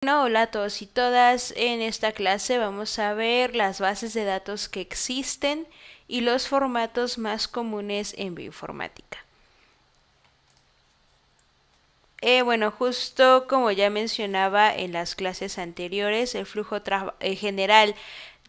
Bueno, hola a todos y todas. En esta clase vamos a ver las bases de datos que existen y los formatos más comunes en bioinformática. Bueno, justo como ya mencionaba en las clases anteriores, el flujo general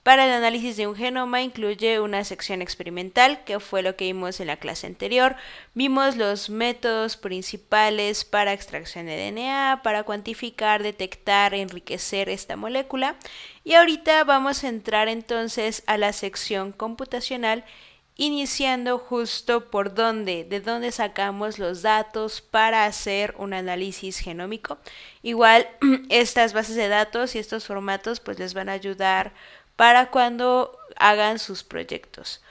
para el análisis de un genoma incluye una sección experimental, que fue lo que vimos en la clase anterior. Vimos los métodos principales para extracción de DNA, para cuantificar, detectar, enriquecer esta molécula. Y ahorita vamos a entrar entonces a la sección computacional, iniciando justo de dónde sacamos los datos para hacer un análisis genómico. Igual estas bases de datos y estos formatos pues les van a ayudar para cuando hagan sus proyectos.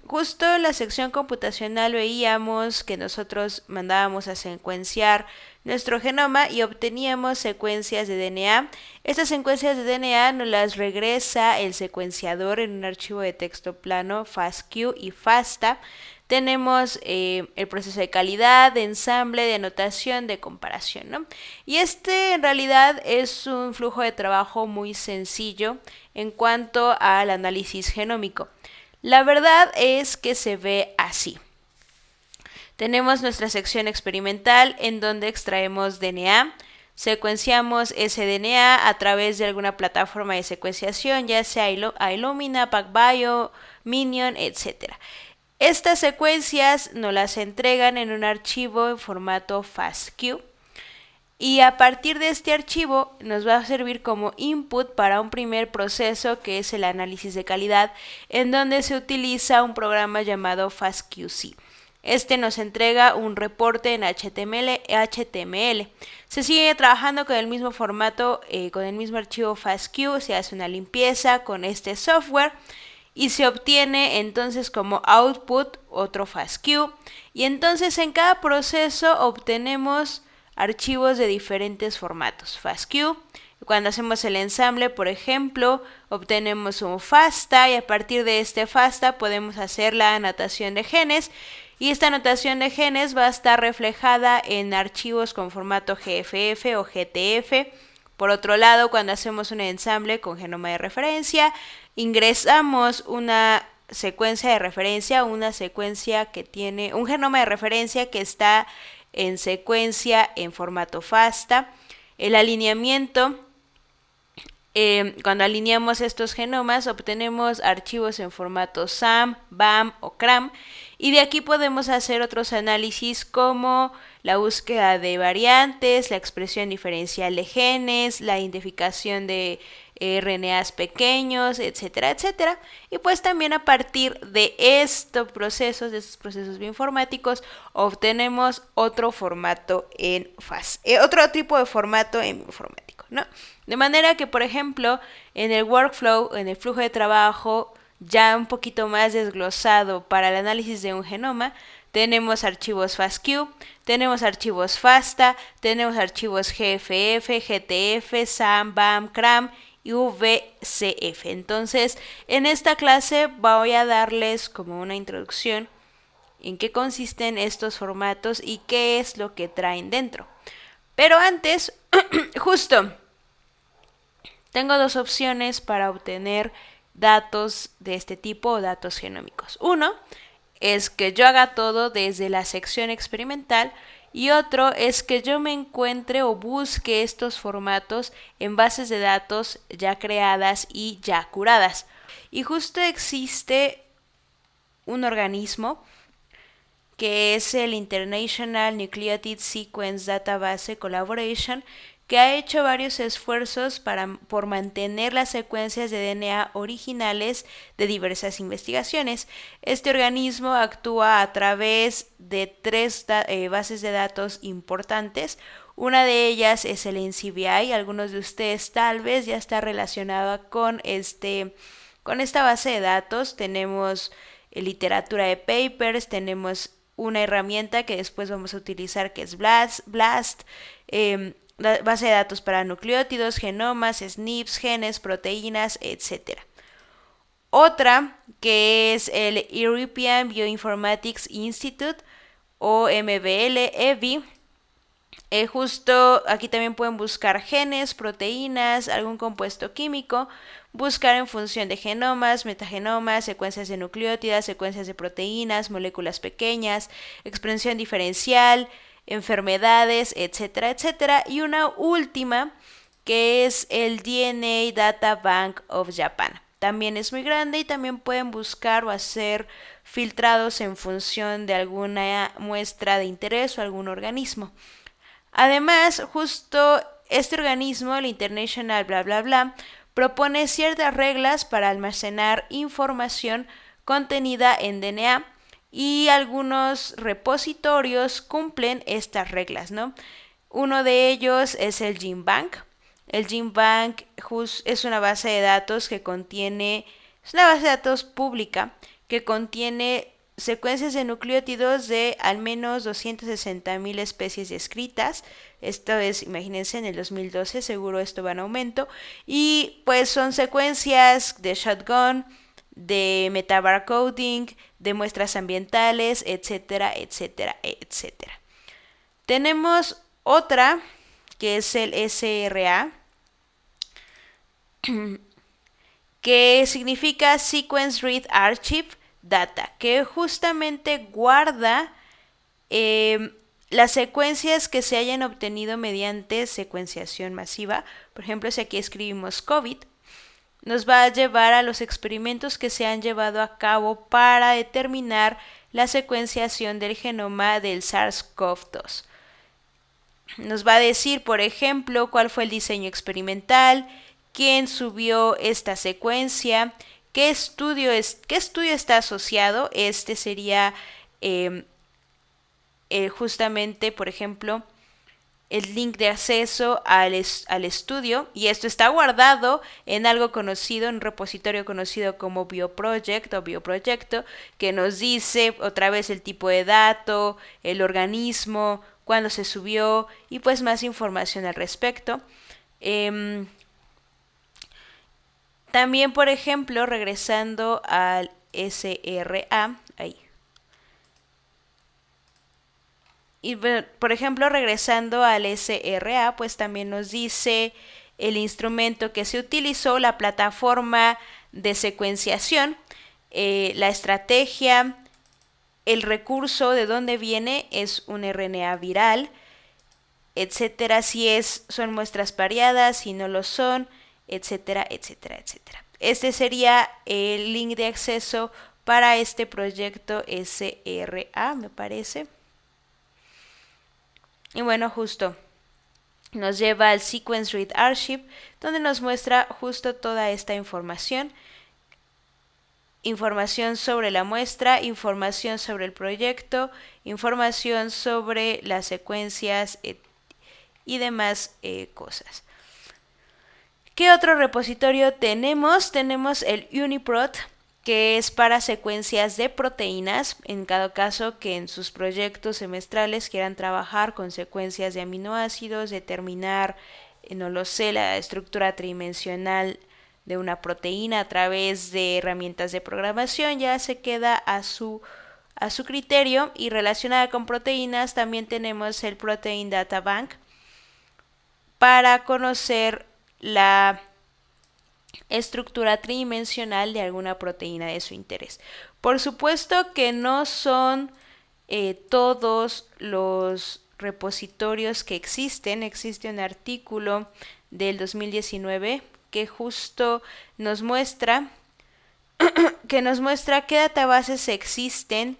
Justo en la sección computacional veíamos que nosotros mandábamos a secuenciar nuestro genoma y obteníamos secuencias de DNA. Estas secuencias de DNA nos las regresa el secuenciador en un archivo de texto plano FASTQ y FASTA. Tenemos el proceso de calidad, de ensamble, de anotación, de comparación, ¿no? Y este en realidad es un flujo de trabajo muy sencillo en cuanto al análisis genómico. La verdad es que se ve así. Tenemos nuestra sección experimental en donde extraemos DNA, secuenciamos ese DNA a través de alguna plataforma de secuenciación, ya sea Illumina, PacBio, Minion, etc. Estas secuencias nos las entregan en un archivo en formato FASTQ y a partir de este archivo nos va a servir como input para un primer proceso que es el análisis de calidad, en donde se utiliza un programa llamado FastQC. Este nos entrega un reporte en HTML. Se sigue trabajando con el mismo formato, con el mismo archivo FASTQ, se hace una limpieza con este software y se obtiene entonces como output otro FASTQ. Y entonces en cada proceso obtenemos archivos de diferentes formatos. FASTQ, cuando hacemos el ensamble, por ejemplo, obtenemos un FASTA y a partir de este FASTA podemos hacer la anotación de genes y esta anotación de genes va a estar reflejada en archivos con formato GFF o GTF. Por otro lado, cuando hacemos un ensamble con genoma de referencia, ingresamos una secuencia de referencia, una secuencia que tiene un genoma de referencia que está en secuencia en formato FASTA. El alineamiento, cuando alineamos estos genomas obtenemos archivos en formato SAM, BAM o CRAM y de aquí podemos hacer otros análisis como la búsqueda de variantes, la expresión diferencial de genes, la identificación de RNAs pequeños, etcétera, etcétera. Y pues también a partir de estos procesos bioinformáticos, obtenemos otro formato en otro tipo de formato en bioinformático, ¿no? De manera que, por ejemplo, en el workflow, en el flujo de trabajo, ya un poquito más desglosado para el análisis de un genoma, tenemos archivos FASTQ, tenemos archivos FASTA, tenemos archivos GFF, GTF, SAM, BAM, CRAM y VCF. Entonces, en esta clase voy a darles como una introducción en qué consisten estos formatos y qué es lo que traen dentro. Pero antes, justo, tengo dos opciones para obtener datos de este tipo o datos genómicos. Uno es que yo haga todo desde la sección experimental y otro es que yo me encuentre o busque estos formatos en bases de datos ya creadas y ya curadas. Y justo existe un organismo que es el International Nucleotide Sequence Database Collaboration, que ha hecho varios esfuerzos por mantener las secuencias de DNA originales de diversas investigaciones. Este organismo actúa a través de tres bases de datos importantes. Una de ellas es el NCBI. Algunos de ustedes tal vez ya está relacionada con esta base de datos. Tenemos literatura de papers, tenemos una herramienta que después vamos a utilizar que es BLAST, base de datos para nucleótidos, genomas, SNPs, genes, proteínas, etc. Otra que es el European Bioinformatics Institute o MBL, EBI, Justo aquí también pueden buscar genes, proteínas, algún compuesto químico, buscar en función de genomas, metagenomas, secuencias de nucleótidas, secuencias de proteínas, moléculas pequeñas, expresión diferencial, enfermedades, etcétera, etcétera. Y una última que es el DNA Data Bank of Japan. También es muy grande y también pueden buscar o hacer filtrados en función de alguna muestra de interés o algún organismo. Además, justo este organismo, el International bla bla bla, propone ciertas reglas para almacenar información contenida en DNA y algunos repositorios cumplen estas reglas, ¿no? Uno de ellos es el GenBank. El GenBank es una base de datos es una base de datos pública que contiene secuencias de nucleótidos de al menos 260.000 especies descritas. Esto es, imagínense, en el 2012, seguro esto va en aumento. Y pues son secuencias de shotgun, de metabarcoding, de muestras ambientales, etcétera, etcétera, etcétera. Tenemos otra que es el SRA, que significa Sequence Read Archive Data, que justamente guarda las secuencias que se hayan obtenido mediante secuenciación masiva. Por ejemplo, si aquí escribimos COVID, nos va a llevar a los experimentos que se han llevado a cabo para determinar la secuenciación del genoma del SARS-CoV-2. Nos va a decir, por ejemplo, cuál fue el diseño experimental, quién subió esta secuencia, qué estudio está asociado. Este sería justamente, por ejemplo, el link de acceso al estudio, y esto está guardado en algo conocido, en un repositorio conocido como Bioproject o Bioproyecto, que nos dice otra vez el tipo de dato, el organismo, cuándo se subió y pues más información al respecto. También, por ejemplo, regresando al SRA, ahí. Y por ejemplo, regresando al SRA, pues también nos dice el instrumento que se utilizó, la plataforma de secuenciación, la estrategia, el recurso de dónde viene, es un RNA viral, etcétera, son muestras variadas, si no lo son, etcétera, etcétera, etcétera. Este sería el link de acceso para este proyecto SRA, me parece. Y bueno, justo nos lleva al Sequence Read Archive, donde nos muestra justo toda esta información. Información sobre la muestra, información sobre el proyecto, información sobre las secuencias y demás cosas. ¿Qué otro repositorio tenemos? Tenemos el UniProt, que es para secuencias de proteínas, en cada caso que en sus proyectos semestrales quieran trabajar con secuencias de aminoácidos, determinar, no lo sé, la estructura tridimensional de una proteína a través de herramientas de programación, ya se queda a su criterio. Y relacionada con proteínas también tenemos el Protein Data Bank para conocer la estructura tridimensional de alguna proteína de su interés. Por supuesto que no son todos los repositorios que existen. Existe un artículo del 2019 que justo nos muestra qué databases existen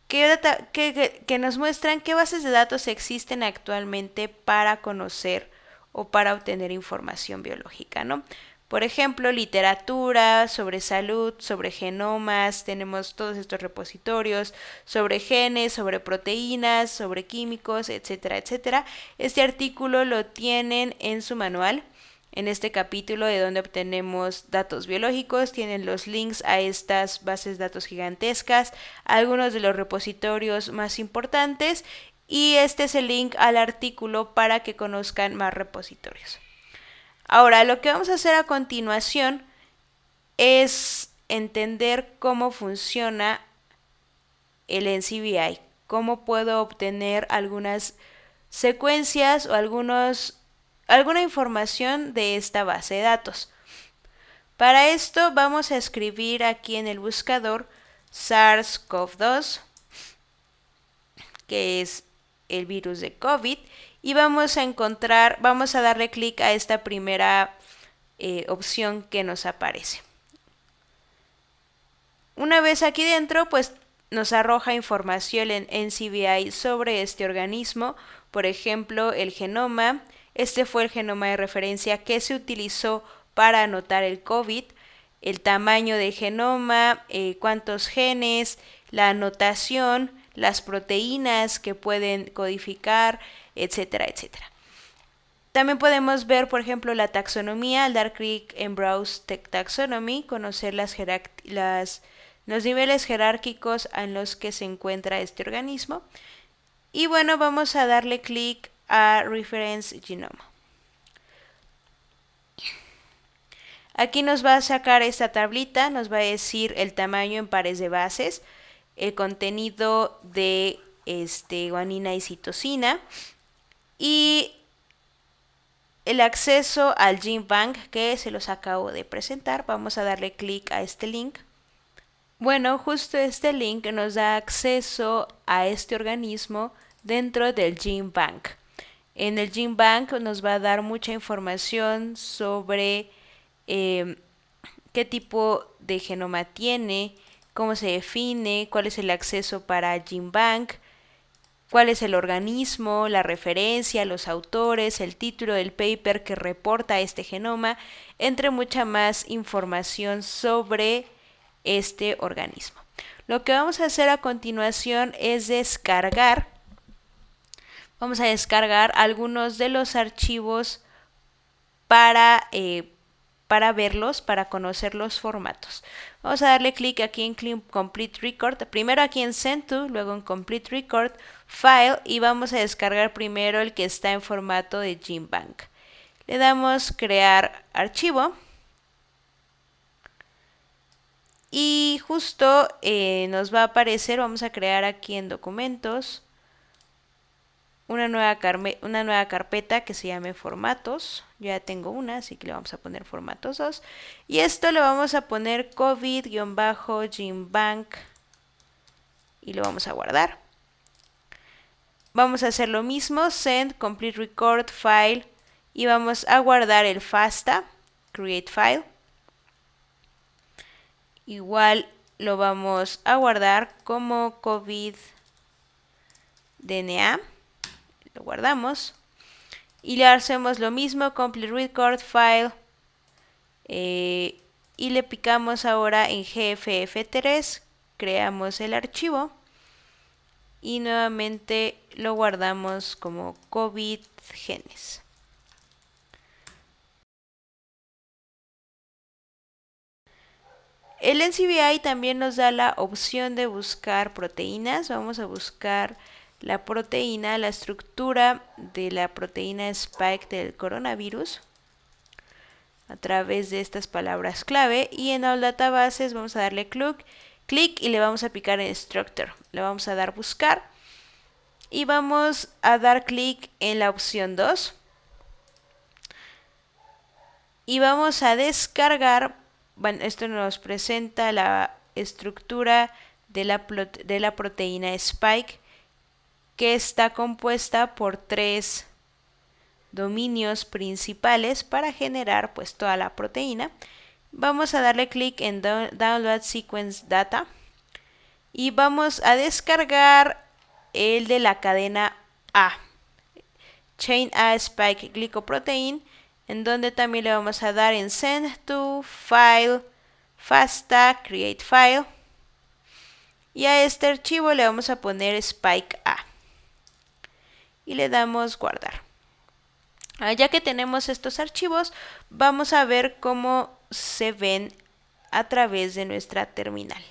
que nos muestran qué bases de datos existen actualmente para conocer o para obtener información biológica, ¿no? Por ejemplo, literatura sobre salud, sobre genomas, tenemos todos estos repositorios, sobre genes, sobre proteínas, sobre químicos, etcétera, etcétera. Este artículo lo tienen en su manual. En este capítulo de donde obtenemos datos biológicos, tienen los links a estas bases de datos gigantescas, algunos de los repositorios más importantes, y este es el link al artículo para que conozcan más repositorios. Ahora, lo que vamos a hacer a continuación es entender cómo funciona el NCBI, cómo puedo obtener algunas secuencias o alguna información de esta base de datos. Para esto vamos a escribir aquí en el buscador SARS-CoV-2, que es el virus de COVID, y vamos a darle clic a esta primera opción que nos aparece. Una vez aquí dentro, pues nos arroja información en NCBI sobre este organismo, por ejemplo, el genoma. Este fue el genoma de referencia que se utilizó para anotar el COVID, el tamaño de genoma, cuántos genes, la anotación, las proteínas que pueden codificar, etcétera, etcétera. También podemos ver, por ejemplo, la taxonomía al dar clic en Browse Taxonomy, conocer los niveles jerárquicos en los que se encuentra este organismo. Y bueno, vamos a darle clic a Reference Genome. Aquí nos va a sacar esta tablita, nos va a decir el tamaño en pares de bases, el contenido de guanina y citosina y el acceso al GenBank que se los acabo de presentar. Vamos a darle clic a este link. Bueno, justo este link nos da acceso a este organismo dentro del GenBank. En el GenBank nos va a dar mucha información sobre qué tipo de genoma tiene, cómo se define, cuál es el acceso para GenBank, cuál es el organismo, la referencia, los autores, el título del paper que reporta este genoma, entre mucha más información sobre este organismo. Lo que vamos a hacer a continuación es vamos a descargar algunos de los archivos para verlos, para conocer los formatos. Vamos a darle clic aquí en Complete Record, primero aquí en Send To, luego en Complete Record, File, y vamos a descargar primero el que está en formato de GenBank. Le damos Crear Archivo. Y justo nos va a aparecer, vamos a crear aquí en Documentos una nueva carpeta que se llame Formatos. Yo ya tengo una, así que le vamos a poner Formatos 2. Y esto le vamos a poner COVID-GenBank y lo vamos a guardar. Vamos a hacer lo mismo, Send, Complete Record, File, y vamos a guardar el FASTA, Create File. Igual lo vamos a guardar como COVID-DNA. Lo guardamos. Y le hacemos lo mismo, Complete Record, File. Y le picamos ahora en GFF3. Creamos el archivo. Y nuevamente lo guardamos como COVID genes. El NCBI también nos da la opción de buscar proteínas. Vamos a buscar la proteína, la estructura de la proteína spike del coronavirus a través de estas palabras clave, y en All Databases vamos a darle clic y le vamos a picar en Structure. Le vamos a dar Buscar y vamos a dar clic en la opción 2 y vamos a descargar. Bueno, esto nos presenta la estructura de la proteína spike, que está compuesta por 3 dominios principales para generar pues toda la proteína. Vamos a darle clic en Download Sequence Data y vamos a descargar el de la cadena A, Chain A Spike Glycoprotein, en donde también le vamos a dar en Send To, File, FASTA, Create File, y a este archivo le vamos a poner Spike A y le damos Guardar. Ya que tenemos estos archivos, vamos a ver cómo se ven a través de nuestra terminal.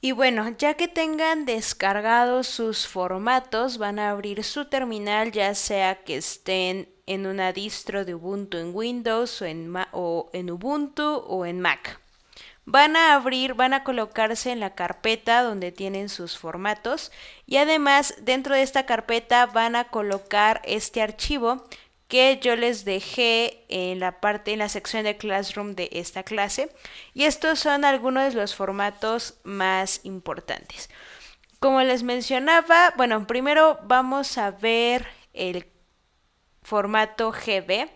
Y bueno, ya que tengan descargados sus formatos, van a abrir su terminal, ya sea que estén en una distro de Ubuntu en Windows o en Ubuntu o en Mac. van a colocarse en la carpeta donde tienen sus formatos y además dentro de esta carpeta van a colocar este archivo que yo les dejé en la sección de Classroom de esta clase, y estos son algunos de los formatos más importantes. Como les mencionaba, bueno, primero vamos a ver el formato GB,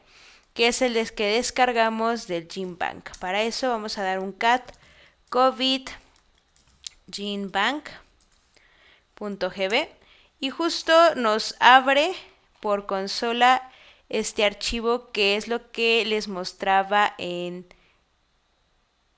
que es el que descargamos del GenBank. Para eso vamos a dar un cat covid genbank.gb y justo nos abre por consola este archivo, que es lo que les mostraba en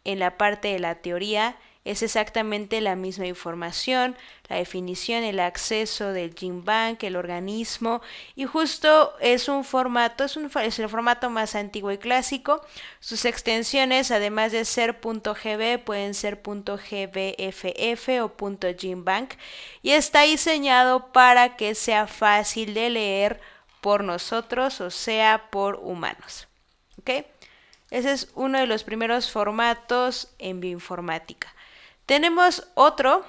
la parte de la teoría. Es exactamente la misma información, la definición, el acceso del GenBank, el organismo, y justo es un formato, es el formato más antiguo y clásico. Sus extensiones, además de ser .gb, pueden ser .gbff o .genbank, y está diseñado para que sea fácil de leer por nosotros, o sea, por humanos. ¿Ok? Ese es uno de los primeros formatos en bioinformática. Tenemos otro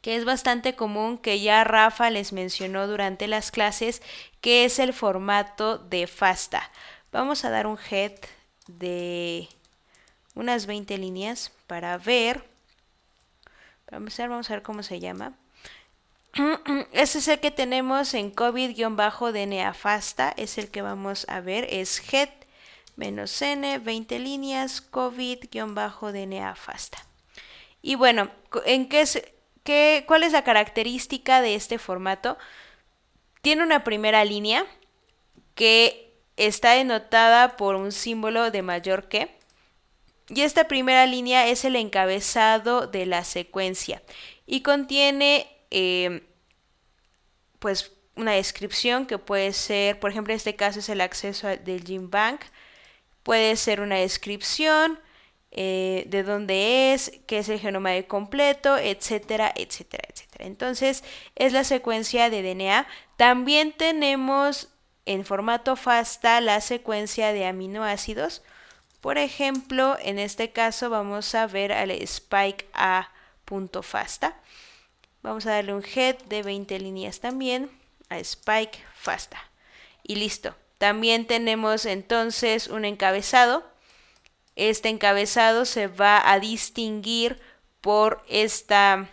que es bastante común, que ya Rafa les mencionó durante las clases, que es el formato de FASTA. Vamos a dar un head de unas 20 líneas para ver. Vamos a ver cómo se llama. Este es el que tenemos en COVID-DNA FASTA, es el que vamos a ver, es head -n, 20 líneas, COVID-DNA FASTA. Y bueno, ¿cuál es la característica de este formato? Tiene una primera línea que está denotada por un símbolo de mayor que, y esta primera línea es el encabezado de la secuencia y contiene pues una descripción que puede ser, por ejemplo, en este caso es el acceso del GenBank, puede ser una descripción de dónde es, qué es el genoma de completo, etcétera, etcétera, etcétera. Entonces, es la secuencia de DNA. También tenemos en formato FASTA la secuencia de aminoácidos. Por ejemplo, en este caso vamos a ver al spike a.fasta. Vamos a darle un head de 20 líneas también a spike FASTA. Y listo. También tenemos entonces un encabezado. Este encabezado se va a distinguir por este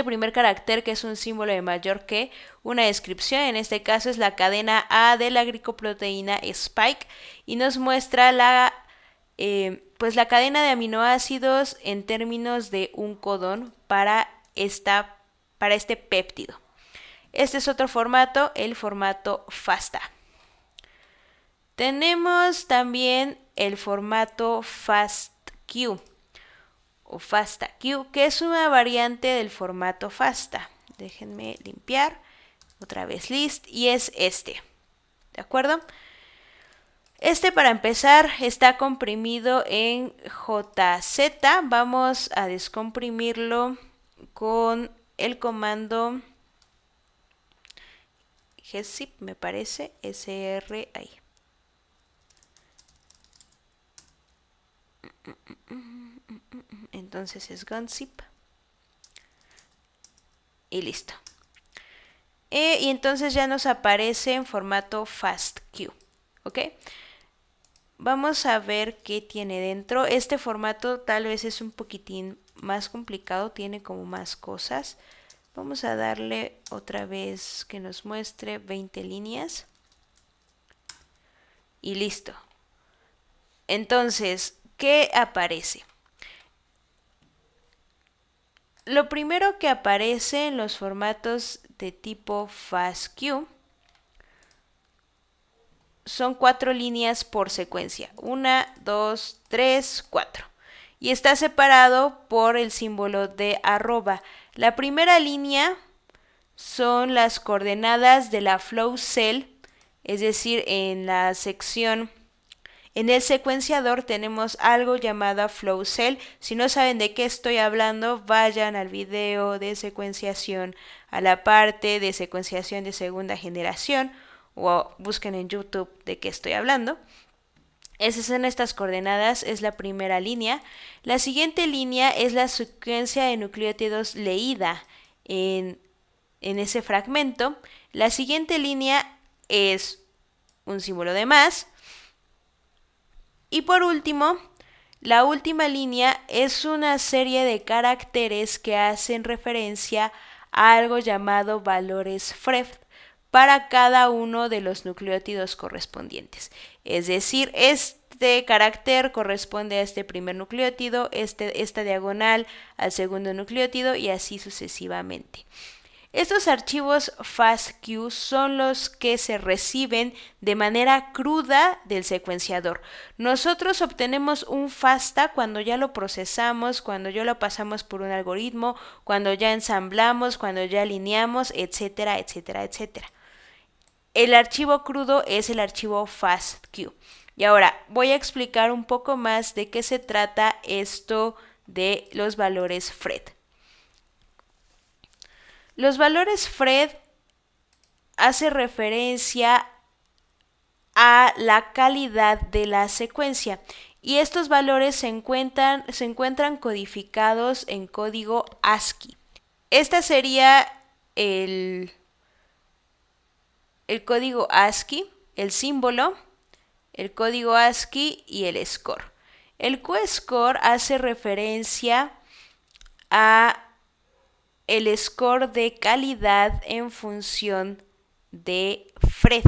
primer carácter, que es un símbolo de mayor que, una descripción, en este caso es la cadena A de la glicoproteína Spike, y nos muestra pues la cadena de aminoácidos en términos de un codón para este péptido. Este es otro formato, el formato FASTA. Tenemos también el formato FASTQ o FASTQ, que es una variante del formato FASTA. Déjenme limpiar otra vez list, y es este. ¿De acuerdo? Este, para empezar, está comprimido en JZ. Vamos a descomprimirlo con el comando gzip, me parece, sr ahí. Entonces es gunzip y listo. Y entonces ya nos aparece en formato FASTQ. ¿Ok? Vamos a ver qué tiene dentro. Este formato tal vez es un poquitín más complicado, tiene como más cosas. Vamos a darle otra vez que nos muestre 20 líneas. Y listo. Entonces, ¿qué aparece? Lo primero que aparece en los formatos de tipo FASTQ son 4 líneas por secuencia. 1, 2, 3, 4. Y está separado por el símbolo de arroba. La primera línea son las coordenadas de la flow cell, es decir, en la sección, en el secuenciador tenemos algo llamado flow cell. Si no saben de qué estoy hablando, vayan al video de secuenciación, a la parte de secuenciación de segunda generación, o busquen en YouTube de qué estoy hablando. Esas son estas coordenadas, es la primera línea. La siguiente línea es la secuencia de nucleótidos leída en ese fragmento. La siguiente línea es un símbolo de más. Y por último, la última línea es una serie de caracteres que hacen referencia a algo llamado valores Fred para cada uno de los nucleótidos correspondientes. Es decir, este carácter corresponde a este primer nucleótido, esta diagonal al segundo nucleótido y así sucesivamente. Estos archivos FASTQ son los que se reciben de manera cruda del secuenciador. Nosotros obtenemos un FASTA cuando ya lo procesamos, cuando ya lo pasamos por un algoritmo, cuando ya ensamblamos, cuando ya alineamos, etcétera, etcétera, etcétera. El archivo crudo es el archivo FASTQ. Y ahora voy a explicar un poco más de qué se trata esto de los valores Fred. Los valores Fred hace referencia a la calidad de la secuencia y estos valores se encuentran codificados en código ASCII. Este sería el código ASCII, el símbolo, el código ASCII y el score. El Q-score hace referencia a el score de calidad en función de Fred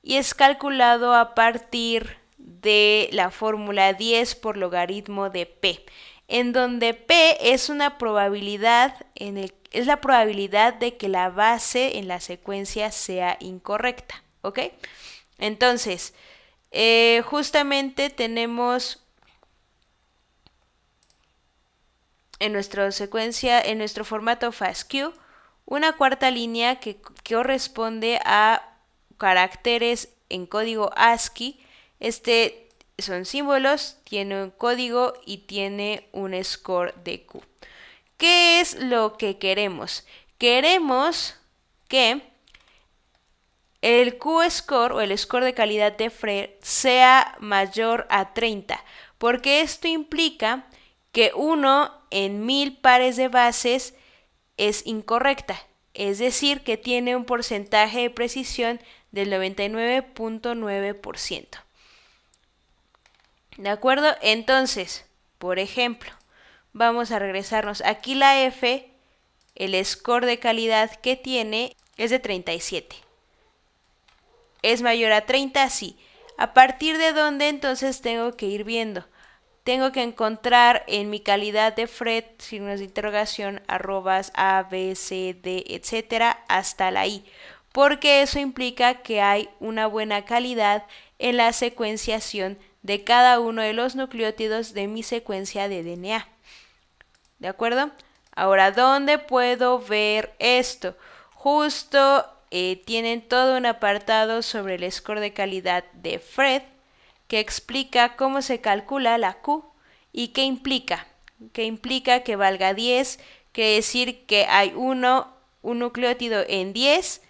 y es calculado a partir de la fórmula 10 por logaritmo de P, en donde P es una probabilidad es la probabilidad de que la base en la secuencia sea incorrecta, ¿ok? Entonces, justamente tenemos en nuestro formato FASTQ, una cuarta línea que corresponde a caracteres en código ASCII. Son símbolos, tiene un código y tiene un score de Q. ¿Qué es lo que queremos? Queremos que el Q-score o el score de calidad de Fred sea mayor a 30, porque esto implica que 1 en 1000 pares de bases es incorrecta, es decir, que tiene un porcentaje de precisión del 99.9%. ¿De acuerdo? Entonces, por ejemplo, vamos a regresarnos. Aquí la F, el score de calidad que tiene es de 37. ¿Es mayor a 30? Sí. ¿A partir de dónde entonces tengo que ir viendo? Tengo que encontrar en mi calidad de Fred, signos de interrogación, arrobas, A, B, C, D, etcétera, hasta la I, porque eso implica que hay una buena calidad en la secuenciación de cada uno de los nucleótidos de mi secuencia de DNA. ¿De acuerdo? Ahora, ¿dónde puedo ver esto? Justo tienen todo un apartado sobre el score de calidad de Fred, que explica cómo se calcula la Q y qué implica. Que implica que valga 10, quiere decir que hay un nucleótido en 10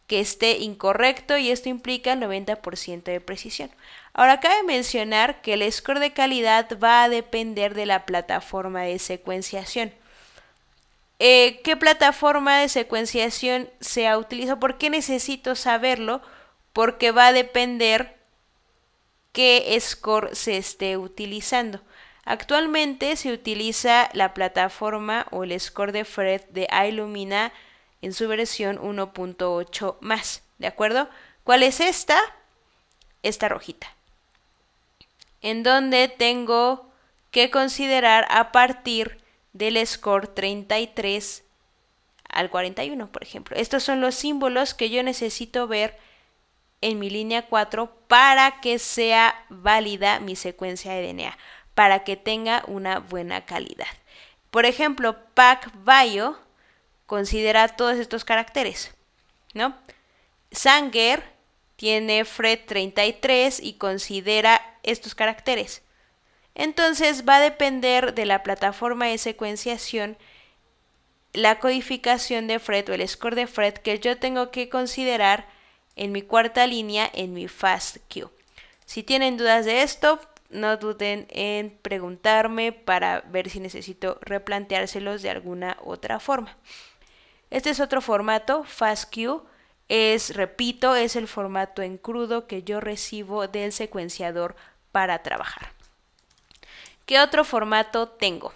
que esté incorrecto y esto implica el 90% de precisión. Ahora cabe mencionar que el score de calidad va a depender de la plataforma de secuenciación. ¿Qué plataforma de secuenciación se ha utilizado? ¿Por qué necesito saberlo? Porque va a depender qué score se esté utilizando. Actualmente se utiliza la plataforma o el score de Fred de Illumina en su versión 1.8 más, ¿de acuerdo? ¿Cuál es esta? Esta rojita, en donde tengo que considerar a partir del score 33 al 41, por ejemplo. Estos son los símbolos que yo necesito ver en mi línea 4 para que sea válida mi secuencia de DNA, para que tenga una buena calidad. Por ejemplo, PacBio considera todos estos caracteres, ¿no? Sanger tiene Fred 33 y considera estos caracteres. Entonces va a depender de la plataforma de secuenciación la codificación de Fred o el score de Fred que yo tengo que considerar en mi cuarta línea en mi FASTQ. Si tienen dudas de esto, no duden en preguntarme para ver si necesito replanteárselos de alguna otra forma. Este es otro formato, FASTQ. Repito, es el formato en crudo que yo recibo del secuenciador para trabajar. ¿Qué otro formato tengo?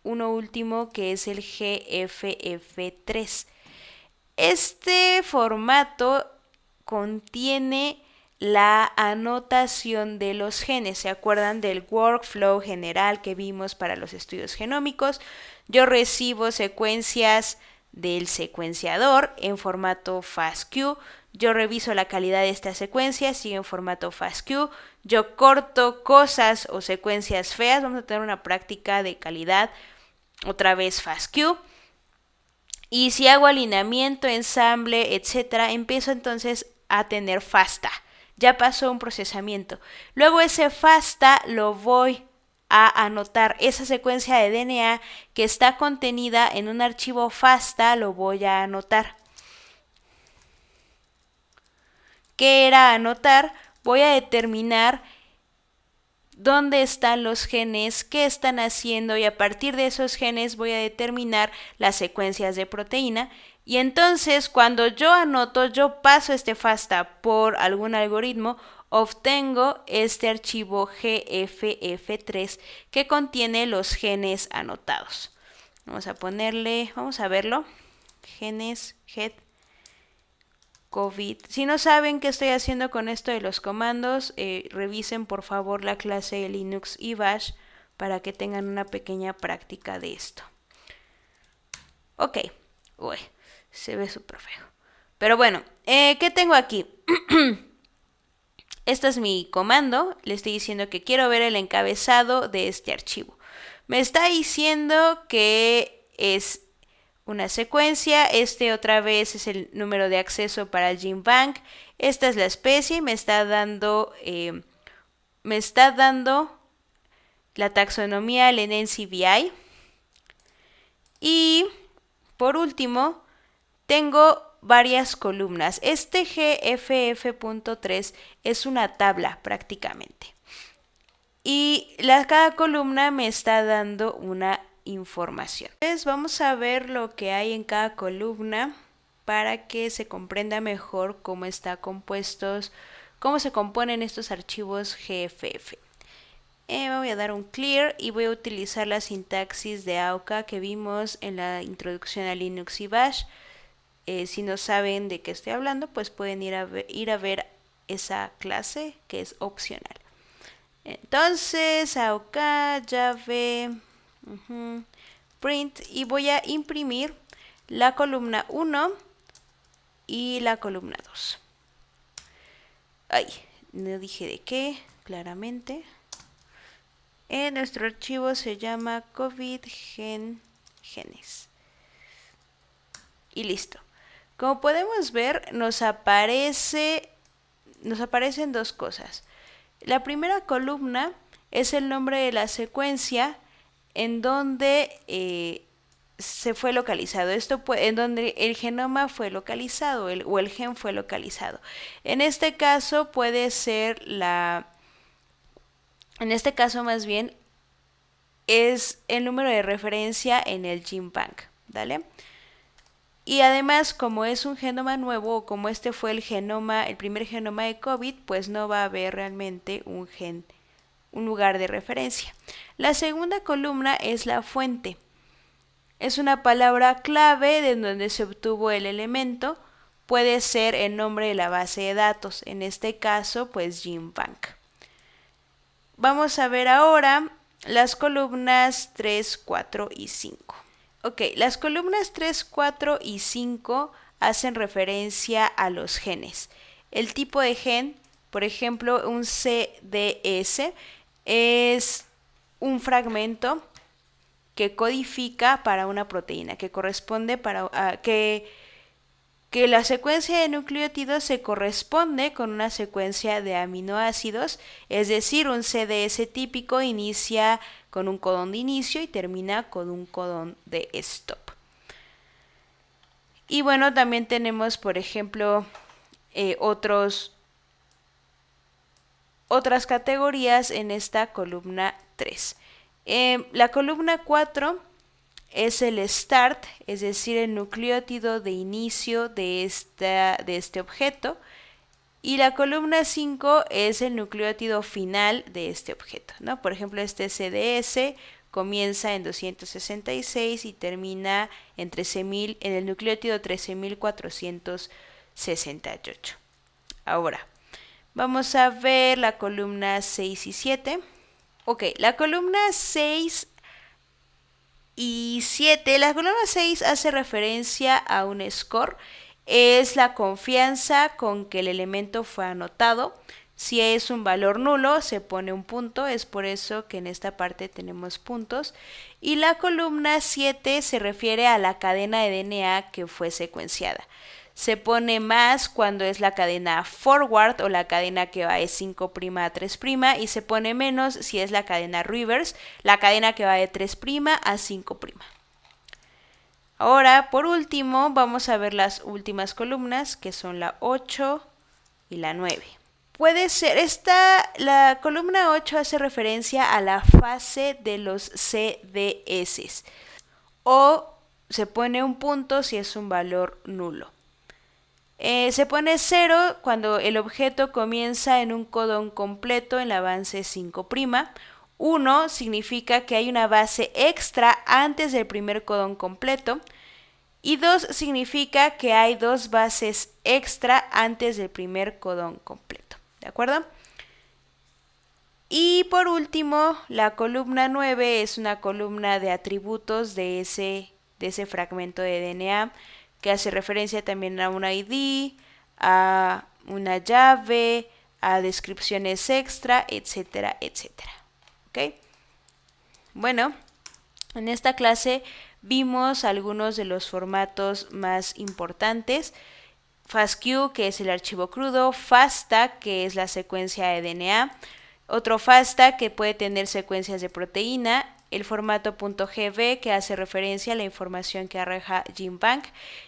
Uno último que es el GFF3. Este formato contiene la anotación de los genes. ¿Se acuerdan del workflow general que vimos para los estudios genómicos? Yo recibo secuencias del secuenciador en formato FASTQ. Yo reviso la calidad de esta secuencia, sigue en formato FASTQ. Yo corto cosas o secuencias feas. Vamos a tener una práctica de calidad, otra vez FASTQ. Y si hago alineamiento, ensamble, etcétera, empiezo entonces a tener FASTA. Ya pasó un procesamiento. Luego ese FASTA lo voy a anotar. Esa secuencia de DNA que está contenida en un archivo FASTA lo voy a anotar. ¿Qué era anotar? Voy a determinar dónde están los genes, qué están haciendo, y a partir de esos genes voy a determinar las secuencias de proteína. Y entonces cuando yo anoto, yo paso este FASTA por algún algoritmo, obtengo este archivo GFF3 que contiene los genes anotados. Vamos a verlo, genes, head, COVID. Si no saben qué estoy haciendo con esto de los comandos, revisen por favor la clase de Linux y Bash para que tengan una pequeña práctica de esto. Ok, uy, se ve súper feo. Pero bueno, ¿qué tengo aquí? Este es mi comando, le estoy diciendo que quiero ver el encabezado de este archivo. Me está diciendo que es una secuencia, este otra vez es el número de acceso para el GenBank, esta es la especie, me está dando la taxonomía, el NCBI. Y por último, tengo varias columnas. Este GFF.3 es una tabla prácticamente. Y cada columna me está dando una información. Entonces vamos a ver lo que hay en cada columna para que se comprenda mejor cómo cómo se componen estos archivos GFF. Me voy a dar un clear y voy a utilizar la sintaxis de AUCA que vimos en la introducción a Linux y Bash. Si no saben de qué estoy hablando, pues pueden ir a ver esa clase que es opcional. Entonces, AUK, llave, print, y voy a imprimir la columna 1 y la columna 2. Ay, no dije de qué, claramente. Nuestro archivo se llama COVID genes. Y listo. Como podemos ver, nos aparecen dos cosas. La primera columna es el nombre de la secuencia en donde se fue localizado. En donde el genoma fue localizado o el gen fue localizado. En este caso puede ser en este caso más bien es el número de referencia en el GenBank, ¿vale? Y además, como es un genoma nuevo, o como este fue el primer genoma de COVID, pues no va a haber realmente un lugar de referencia. La segunda columna es la fuente. Es una palabra clave de donde se obtuvo el elemento. Puede ser el nombre de la base de datos, en este caso, pues GenBank. Vamos a ver ahora las columnas 3, 4 y 5. Ok, las columnas 3, 4 y 5 hacen referencia a los genes. El tipo de gen, por ejemplo, un CDS, es un fragmento que codifica para una proteína, que corresponde que la secuencia de nucleótidos se corresponde con una secuencia de aminoácidos, es decir, un CDS típico inicia con un codón de inicio y termina con un codón de stop. Y bueno, también tenemos, por ejemplo, otros otras categorías en esta columna 3. La columna 4 es el start, es decir, el nucleótido de inicio de este objeto. Y la columna 5 es el nucleótido final de este objeto, ¿no? Por ejemplo, este CDS comienza en 266 y termina en el nucleótido 13.468. Ahora, vamos a ver la columna 6 y 7. Ok, la columna 6 y 7, la columna 6 hace referencia a un score. Es la confianza con que el elemento fue anotado. Si es un valor nulo, se pone un punto, es por eso que en esta parte tenemos puntos. Y la columna 7 se refiere a la cadena de DNA que fue secuenciada. Se pone más cuando es la cadena forward o la cadena que va de 5' a 3' y se pone menos si es la cadena reverse, la cadena que va de 3' a 5'. Ahora, por último, vamos a ver las últimas columnas, que son la 8 y la 9. Puede ser, la columna 8 hace referencia a la fase de los CDS, o se pone un punto si es un valor nulo. Se pone 0 cuando el objeto comienza en un codón completo en la base 5'. 1 significa que hay una base extra antes del primer codón completo. Y 2 significa que hay 2 bases extra antes del primer codón completo. ¿De acuerdo? Y por último, la columna 9 es una columna de atributos de ese fragmento de DNA que hace referencia también a un ID, a una llave, a descripciones extra, etcétera, etcétera. ¿Ok? Bueno, en esta clase vimos algunos de los formatos más importantes. FASTQ, que es el archivo crudo, FASTA, que es la secuencia de DNA, otro FASTA que puede tener secuencias de proteína, el formato .gv que hace referencia a la información que arroja GenBank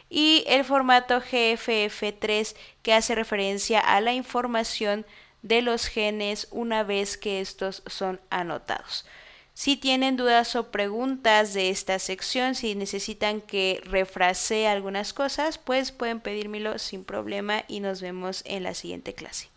y el formato GFF3 que hace referencia a la información de los genes una vez que estos son anotados. Si tienen dudas o preguntas de esta sección, si necesitan que refrasee algunas cosas, pues pueden pedírmelo sin problema y nos vemos en la siguiente clase.